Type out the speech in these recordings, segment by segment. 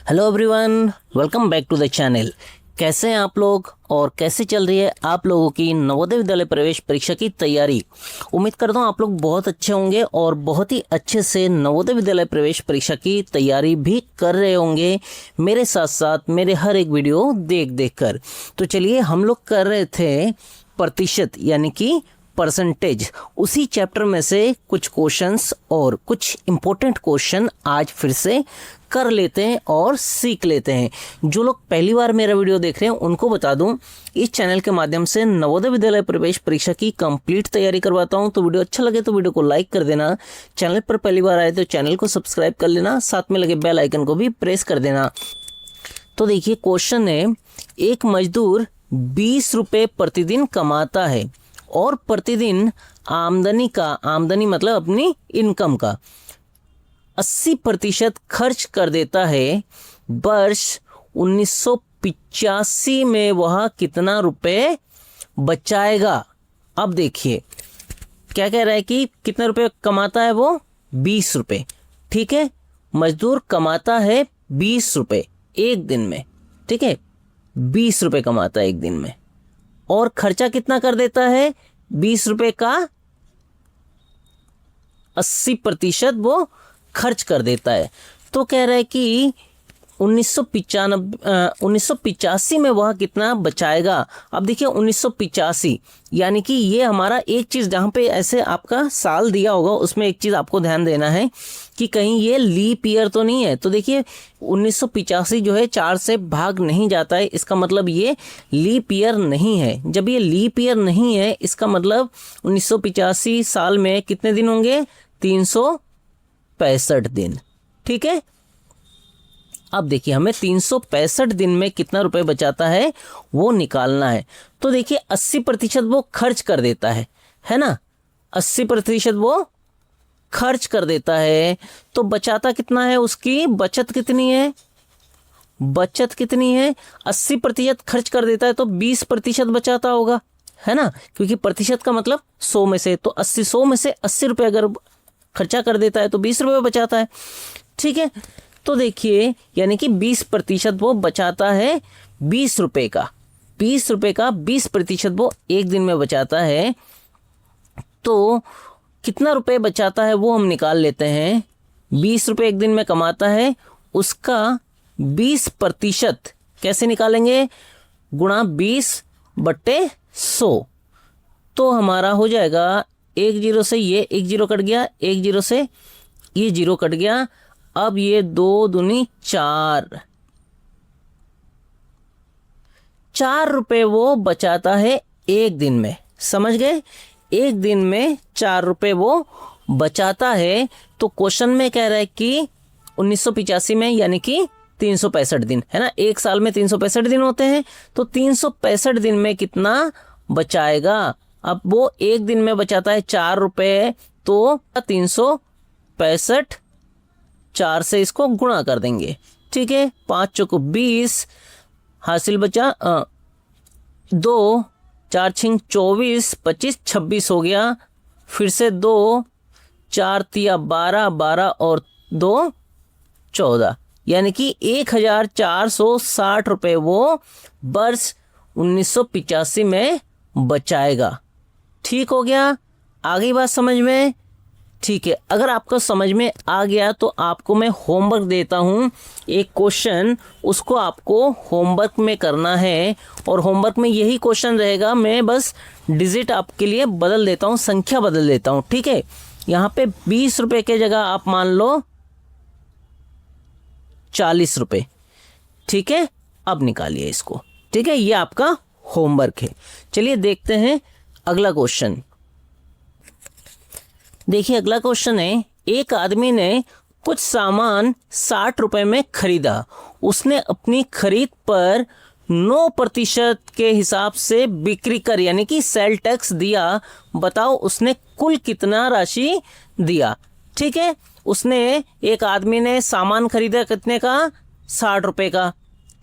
Hello everyone, welcome back to the channel. कैसे हैं आप लोग और कैसे चल रही है आप लोगों की नवोदय विद्यालय प्रवेश परीक्षा की तैयारी। उम्मीद करता हूँ आप लोग बहुत अच्छे होंगे और बहुत ही अच्छे से नवोदय विद्यालय प्रवेश परीक्षा की तैयारी भी कर रहे होंगे मेरे साथ साथ मेरे हर एक वीडियो देख कर। तो चलिए, हम लोग कर रहे थे प्रतिशत यानी कि परसेंटेज, उसी चैप्टर में से कुछ क्वेश्चंस और कुछ इम्पोर्टेंट क्वेश्चन आज फिर से कर लेते हैं और सीख लेते हैं। जो लोग पहली बार मेरा वीडियो देख रहे हैं उनको बता दूं, इस चैनल के माध्यम से नवोदय विद्यालय प्रवेश परीक्षा की कंप्लीट तैयारी करवाता हूं। तो वीडियो अच्छा लगे तो वीडियो को लाइक कर देना, चैनल पर पहली बार आए तो चैनल को सब्सक्राइब कर लेना, साथ में लगे बेल आइकन को भी प्रेस कर देना। तो देखिए, क्वेश्चन है, एक मजदूर 20 रुपये प्रतिदिन कमाता है और प्रतिदिन आमदनी मतलब अपनी इनकम का 80% खर्च कर देता है। वर्ष 1985 में वह कितना रुपए बचाएगा। अब देखिए क्या कह रहा है कि कितने रुपए कमाता है वो, 20 रुपये। ठीक है, मजदूर कमाता है 20 रुपये एक दिन में। ठीक है, 20 रुपये कमाता है एक दिन में और खर्चा कितना कर देता है, 20 रुपये का 80% वो खर्च कर देता है। तो कह रहा है कि 1985 में वह कितना बचाएगा। अब देखिए 1985 यानी कि ये हमारा एक चीज़, जहाँ पे ऐसे आपका साल दिया होगा उसमें एक चीज़ आपको ध्यान देना है कि कहीं ये लीप ईयर तो नहीं है। तो देखिए 1985 जो है 4 से भाग नहीं जाता है, इसका मतलब ये लीप ईयर नहीं है। जब ये लीप ईयर नहीं है इसका मतलब 1985 साल में कितने दिन होंगे, 365 दिन। ठीक है, अब देखिए हमें 365 दिन में कितना रुपए बचाता है वो निकालना है। तो देखिए 80% वो खर्च कर देता है ना, 80% वो खर्च कर देता है। तो बचाता कितना है, उसकी बचत कितनी है, बचत कितनी है, 80% खर्च कर देता है तो 20% बचाता होगा, है ना, क्योंकि प्रतिशत का मतलब 100 में से। तो 100 में से 80 रुपये अगर खर्चा कर देता है तो 20 रुपये बचाता है। ठीक है, तो देखिए यानी कि 20% वो बचाता है 20 रुपये का, 20% वो एक दिन में बचाता है। तो कितना रुपए बचाता है वो हम निकाल लेते हैं। 20 रुपये एक दिन में कमाता है, उसका 20% कैसे निकालेंगे, गुणा 20/100। तो हमारा हो जाएगा, एक जीरो से ये एक जीरो कट गया, एक जीरो से ये जीरो कट गया। अब ये 2 दूनी 4, 4 रुपये वो बचाता है एक दिन में। समझ गए, एक दिन में 4 रुपये वो बचाता है। तो क्वेश्चन में कह रहा है कि 1985 में यानी कि 365 दिन, है ना, एक साल में 365 दिन होते हैं। तो 365 दिन में कितना बचाएगा। अब वो एक दिन में बचाता है 4 रुपये, तो 365, 4 से इसको गुणा कर देंगे। ठीक है, 5 चौको 20 हासिल बचा, 2 4 छिंग 24, 25 26 हो गया। फिर से 2 4 तिया 12, 12 और 2 14, यानी कि 1460 रुपये वो वर्ष 1985 में बचाएगा। ठीक हो गया, आ गई बात समझ में। ठीक है, अगर आपको समझ में आ गया तो आपको मैं होमवर्क देता हूँ एक क्वेश्चन, उसको आपको होमवर्क में करना है। और होमवर्क में यही क्वेश्चन रहेगा, मैं बस डिजिट आपके लिए बदल देता हूँ, संख्या बदल देता हूँ। ठीक है, यहाँ पे 20 रुपये के जगह आप मान लो 40 रुपये। ठीक है, अब निकालिए इसको। ठीक है, ये आपका होमवर्क है। चलिए देखते हैं अगला क्वेश्चन। देखिए अगला क्वेश्चन है, एक आदमी ने कुछ सामान 60 रुपये में खरीदा। उसने अपनी खरीद पर 9% के हिसाब से बिक्री कर यानी कि सेल टैक्स दिया। बताओ उसने कुल कितना राशि दिया। ठीक है, उसने, एक आदमी ने सामान खरीदा कितने का, 60 रुपये का।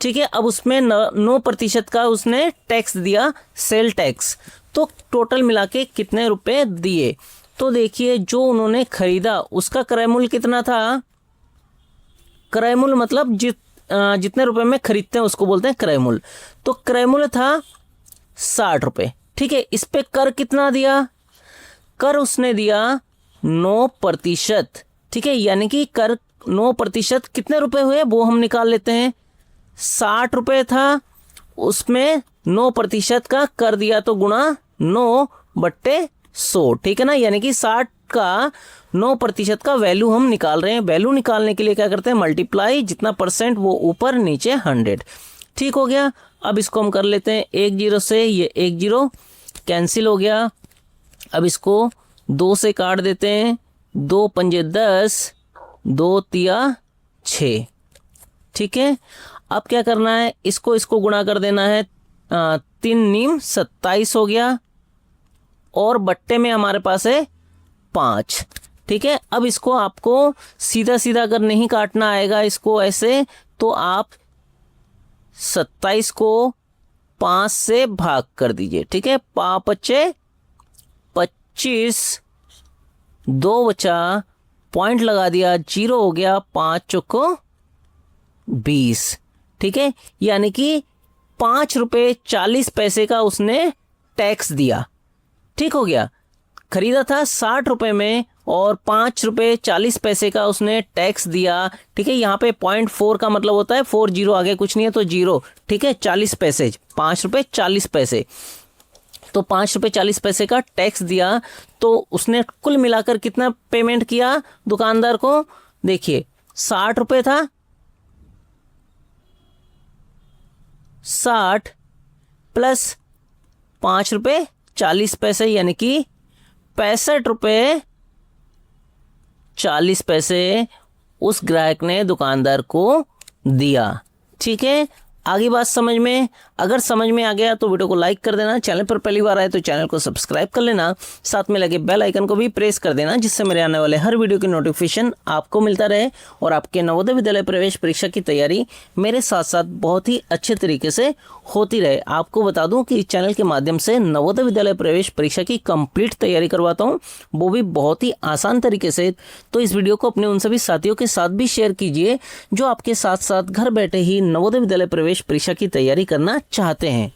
ठीक है, अब उसमें 9% का उसने टैक्स दिया, सेल टैक्स। तो टोटल मिला के कितने रुपए दिए। तो देखिए जो उन्होंने खरीदा उसका क्रय मूल्य कितना था, क्रय मूल्य मतलब जितने रुपए में खरीदते हैं उसको बोलते हैं क्रय मूल्य। तो क्रय मूल्य था 60 रुपये, ठीक है। इस पे कर कितना दिया, कर उसने दिया 9%, ठीक है। यानी कि कर 9% कितने रुपए हुए वो हम निकाल लेते हैं। 60 रुपये था, उसमें 9% का कर दिया तो गुणा 9/100, ठीक है ना। यानी कि 60 का 9% का वैल्यू हम निकाल रहे हैं। वैल्यू निकालने के लिए क्या करते हैं, मल्टीप्लाई, जितना परसेंट वो ऊपर नीचे 100, ठीक हो गया। अब इसको हम कर लेते हैं 1 0 से, ये 1 0 कैंसिल हो गया। अब इसको 2 से काट देते हैं, 2 पंजे 10, 2 तिया 6, ठीक है। अब क्या करना है, इसको गुणा कर देना है, 3 नीम 27 हो गया, और बट्टे में हमारे पास है 5, ठीक है। अब इसको आपको सीधा सीधा अगर नहीं काटना आएगा इसको ऐसे, तो आप 27 को 5 से भाग कर दीजिए, ठीक है। 5 5 25, 2 बचा, पॉइंट लगा दिया, 0 हो गया, 5 चौको 20, ठीक है। यानी कि 5 रुपये 40 पैसे का उसने टैक्स दिया, ठीक हो गया। खरीदा था 60 रुपये में और 5 रुपये 40 पैसे का उसने टैक्स दिया, ठीक है। यहाँ पे 0.4 का मतलब होता है 4 0 आगे कुछ नहीं है तो 0, ठीक है। 40 पैसे, 5 रुपये 40 पैसे, तो 5 रुपये 40 पैसे का टैक्स दिया। तो उसने कुल मिलाकर कितना पेमेंट किया दुकानदार को, देखिए 60 रुपये था, 60 प्लस 5 रुपये 40 पैसे, यानी कि 65 रुपये 40 पैसे उस ग्राहक ने दुकानदार को दिया, ठीक है। आगे बात समझ में, अगर समझ में आ गया तो वीडियो को लाइक कर देना, चैनल पर पहली बार आए तो चैनल को सब्सक्राइब कर लेना, साथ में लगे बेल आइकन को भी प्रेस कर देना, जिससे मेरे आने वाले हर वीडियो की नोटिफिकेशन आपको मिलता रहे और आपके नवोदय विद्यालय प्रवेश परीक्षा की तैयारी मेरे साथ साथ बहुत ही अच्छे तरीके से होती रहे। आपको बता दूं कि इस चैनल के माध्यम से नवोदय विद्यालय प्रवेश परीक्षा की कंप्लीट तैयारी करवाता हूं, वो भी बहुत ही आसान तरीके से। तो इस वीडियो को अपने उन सभी साथियों के साथ भी शेयर कीजिए जो आपके साथ साथ घर बैठे ही नवोदय विद्यालय प्रवेश परीक्षा की तैयारी करना चाहते हैं।